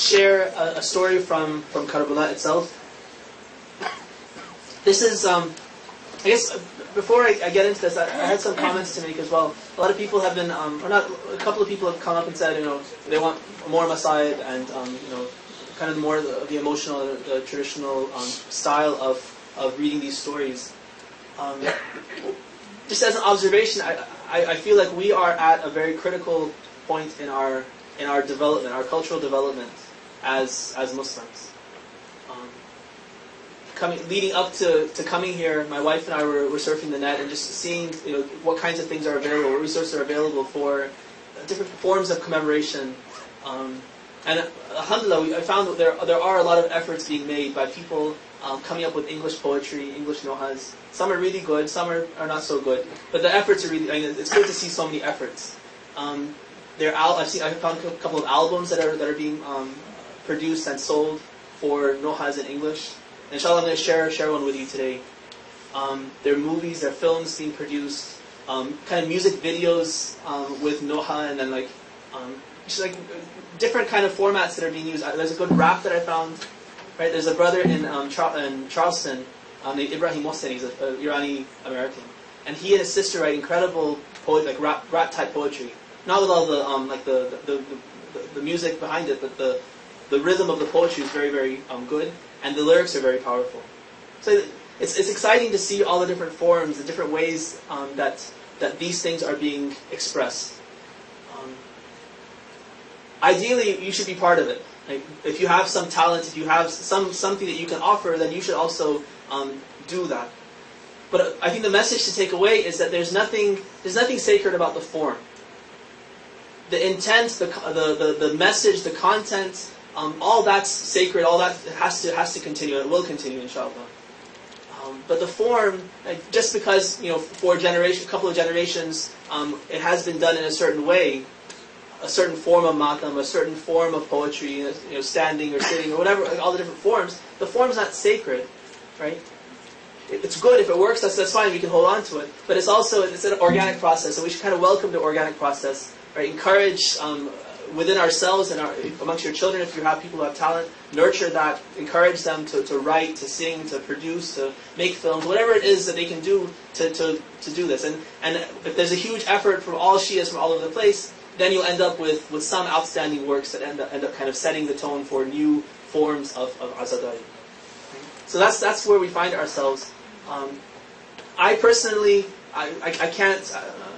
share a story from Karbala itself. This is, I guess, before I get into this, I had some comments to make as well. A lot of people have been, or not, a couple of people have come up and said, they want more Masaib and, kind of more the emotional, the traditional style of reading these stories. Just as an observation, I feel like we are at a very critical point in our development, our cultural development as Muslims. Leading up to coming here, my wife and I were surfing the net and just seeing what kinds of things are available, what resources are available for different forms of commemoration. And alhamdulillah, I found that there are a lot of efforts being made by people coming up with English poetry, English nohas. Some are really good, some are not so good. But the efforts are really, it's good to see so many efforts. I found a couple of albums that are being produced and sold for nohas in English. And inshallah, I'm going to share one with you today. There are movies, there are films being produced, kind of music videos with noha, and then just different kind of formats that are being used. There's a good rap that I found. Right, there's a brother in Charleston named Ibrahim Mohsen. He's an Irani American, and he and his sister write incredible rap type poetry. Not with all the music behind it, but the rhythm of the poetry is very, very good, and the lyrics are very powerful. So it's exciting to see all the different forms, the different ways that these things are being expressed. Ideally, you should be part of it. If you have some talent, if you have something that you can offer, then you should also do that. But I think the message to take away is that there's nothing sacred about the form. The intent, the message, the content, all that's sacred. All that has to continue. It will continue, inshallah. But the form, just because for a couple of generations, it has been done in a certain way. A certain form of matam, a certain form of poetry, standing or sitting or whatever, all the different forms. The form's not sacred, right? It's good if it works. That's fine. We can hold on to it. But it's an organic process, and we should kind of welcome the organic process, right? Encourage within ourselves and amongst your children, if you have people who have talent, nurture that. Encourage them to write, to sing, to produce, to make films, whatever it is that they can do to do this. And if there's a huge effort from all Shias from all over the place, then you'll end up with some outstanding works that end up kind of setting the tone for new forms of azadari. So that's where we find ourselves. I personally, I can't.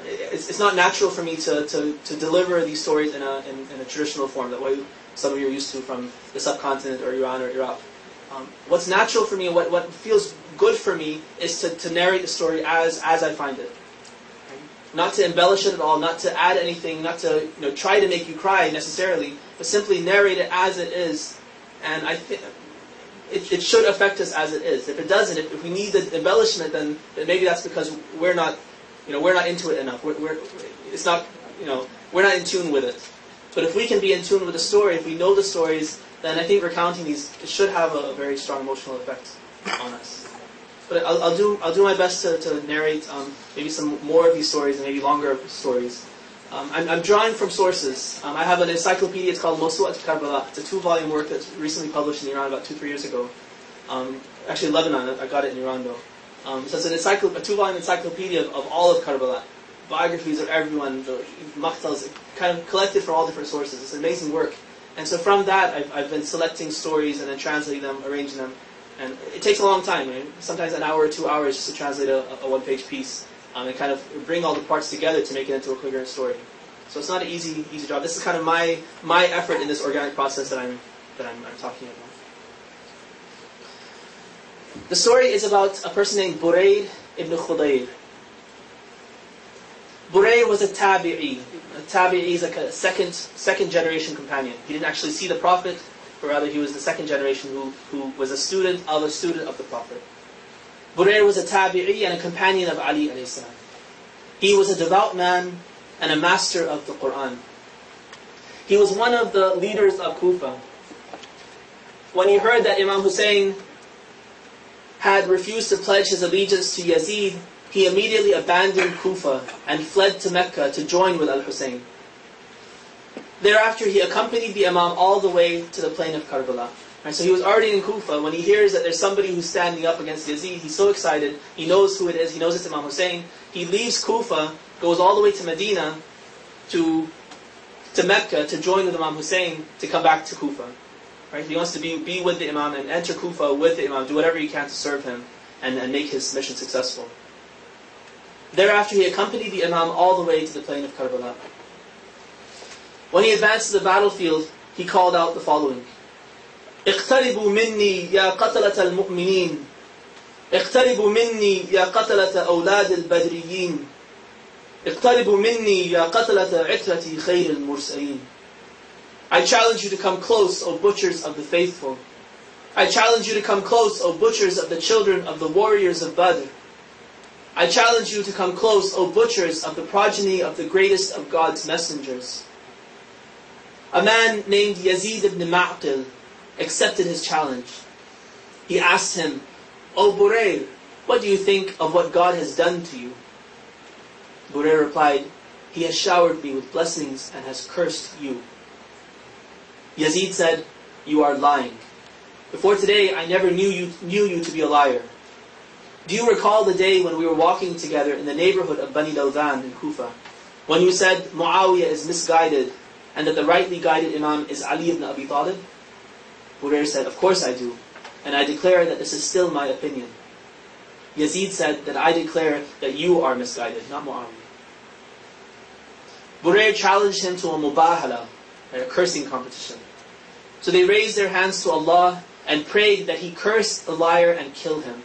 It's not natural for me to deliver these stories in a traditional form, that way some of you are used to from the subcontinent or Iran or Iraq. What's natural for me, what feels good for me, is to narrate the story as I find it. Not to embellish it at all, not to add anything, not to try to make you cry necessarily, but simply narrate it as it is. And I think it should affect us as it is. If it doesn't, if we need the embellishment, then maybe that's because we're not into it enough. It's not, we're not in tune with it. But if we can be in tune with the story, if we know the stories, then I think recounting these, it should have a very strong emotional effect on us. But I'll do my best to narrate maybe some more of these stories and maybe longer stories. I'm drawing from sources. I have an encyclopedia. It's called Mawsu'at Karbala. It's a 2-volume work that's recently published in Iran about 2-3 years ago. Actually, in Lebanon. I got it in Iran though. So it's a 2-volume encyclopedia of all of Karbala, biographies of everyone, the maqtals, kind of collected from all different sources. It's an amazing work. And so from that, I've been selecting stories and then translating them, arranging them. And it takes a long time, right? Sometimes an hour or 2 hours just to translate a one-page piece and kind of bring all the parts together to make it into a coherent story. So it's not an easy job. This is kind of my effort in this organic process that I'm talking about. The story is about a person named Burayd ibn Khudayr. Burayd was a tabi'i. A tabi'i is like a second generation companion. He didn't actually see the Prophet, but rather he was the second generation who was a student of the Prophet. Burayd was a tabi'i and a companion of Ali alayhi salam. He was a devout man and a master of the Quran. He was one of the leaders of Kufa. When he heard that Imam Hussein had refused to pledge his allegiance to Yazid, he immediately abandoned Kufa and fled to Mecca to join with Al-Hussein. Thereafter, he accompanied the Imam all the way to the plain of Karbala. Right, so he was already in Kufa. When he hears that there's somebody who's standing up against Yazid, he's so excited. He knows who it is. He knows it's Imam Hussein. He leaves Kufa, goes all the way to Medina, to Mecca, to join with Imam Hussein, to come back to Kufa. Right? He wants to be with the Imam and enter Kufa with the Imam, do whatever he can to serve him and make his mission successful. Thereafter, he accompanied the Imam all the way to the plain of Karbala. When he advanced to the battlefield, he called out the following: اقتربوا مني يا قتلة المؤمنين اقتربوا مني يا قتلة أولاد البدريين اقتربوا مني يا قتلة عترة خير المرسلين. I challenge you to come close, O butchers of the faithful. I challenge you to come close, O butchers of the children of the warriors of Badr. I challenge you to come close, O butchers of the progeny of the greatest of God's messengers. A man named Yazid ibn Ma'qil accepted his challenge. He asked him, O Burayr, what do you think of what God has done to you? Burayr replied, He has showered me with blessings and has cursed you. Yazid said, You are lying. Before today, I never knew you to be a liar. Do you recall the day when we were walking together in the neighborhood of Bani Lawdhan in Kufa, when you said Muawiyah is misguided and that the rightly guided Imam is Ali ibn Abi Talib? Burayr said, Of course I do, and I declare that this is still my opinion. Yazid said that I declare that you are misguided, not Muawiyah. Burayr challenged him to a mubahala, a cursing competition. So they raised their hands to Allah and prayed that he curse the liar and kill him.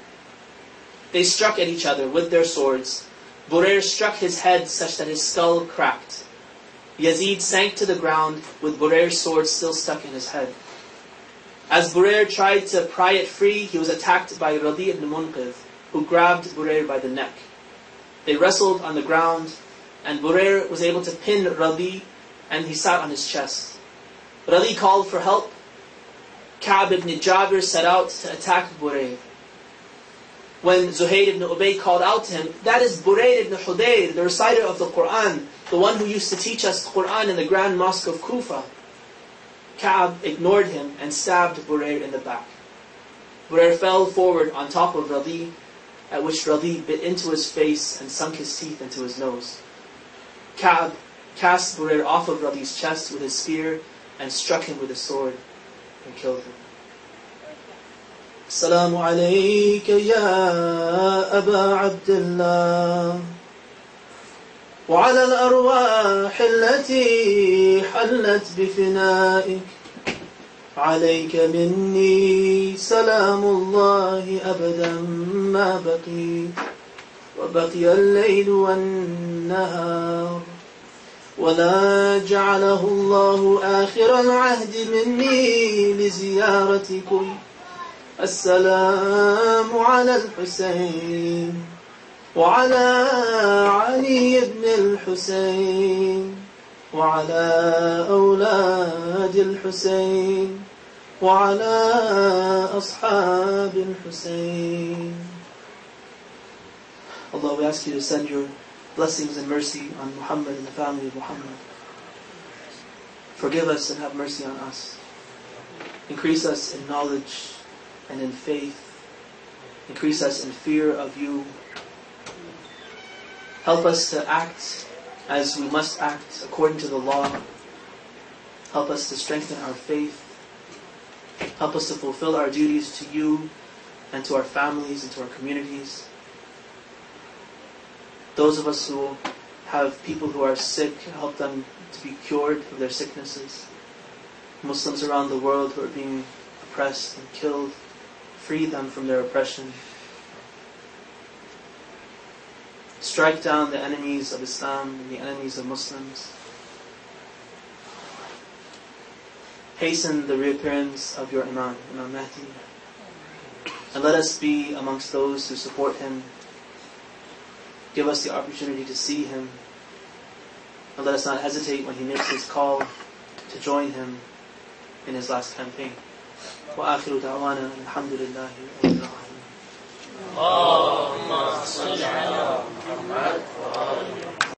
They struck at each other with their swords. Burayr struck his head such that his skull cracked. Yazid sank to the ground with Burayr's sword still stuck in his head. As Burayr tried to pry it free, he was attacked by Radi ibn Munqidh, who grabbed Burayr by the neck. They wrestled on the ground, and Burayr was able to pin Radi, and he sat on his chest. Radi called for help. Ka'b ibn Jabir set out to attack Burayr. When Zuhair ibn Ubay called out to him, that is Burayr ibn Hudayr, the reciter of the Qur'an, the one who used to teach us the Qur'an in the Grand Mosque of Kufa. Ka'b ignored him and stabbed Burayr in the back. Burayr fell forward on top of Radi, at which Radi bit into his face and sunk his teeth into his nose. Ka'b cast Burayr off of Radi's chest with his spear and struck him with his sword and killed him. السلام عليك يا أبا عبد الله وعلى الأرواح التي حلت بفنائك عليك مني سلام الله أبدا ما بقي وبقي الليل والنهار ولا جعله الله آخر العهد مني لزيارتكم السلام على الحسين وعلى علي بن الحسين وعلى أولاد الحسين وعلى أصحاب الحسين. Allah, we ask you to send your blessings and mercy on Muhammad and the family of Muhammad. Forgive us and have mercy on us. Increase us in knowledge and in faith. Increase us in fear of you. Help us to act as we must act according to the law. Help us to strengthen our faith. Help us to fulfill our duties to you and to our families and to our communities. Those of us who have people who are sick, help them to be cured of their sicknesses. Muslims around the world who are being oppressed and killed, free them from their oppression. Strike down the enemies of Islam and the enemies of Muslims. Hasten the reappearance of your Imam, Imam Mahdi. And let us be amongst those who support him. Give us the opportunity to see him. And let us not hesitate when he makes his call to join him in his last campaign. وآخر دعوانا الحمد لله رب العالمين. اللهم صل على محمد وآل محمد.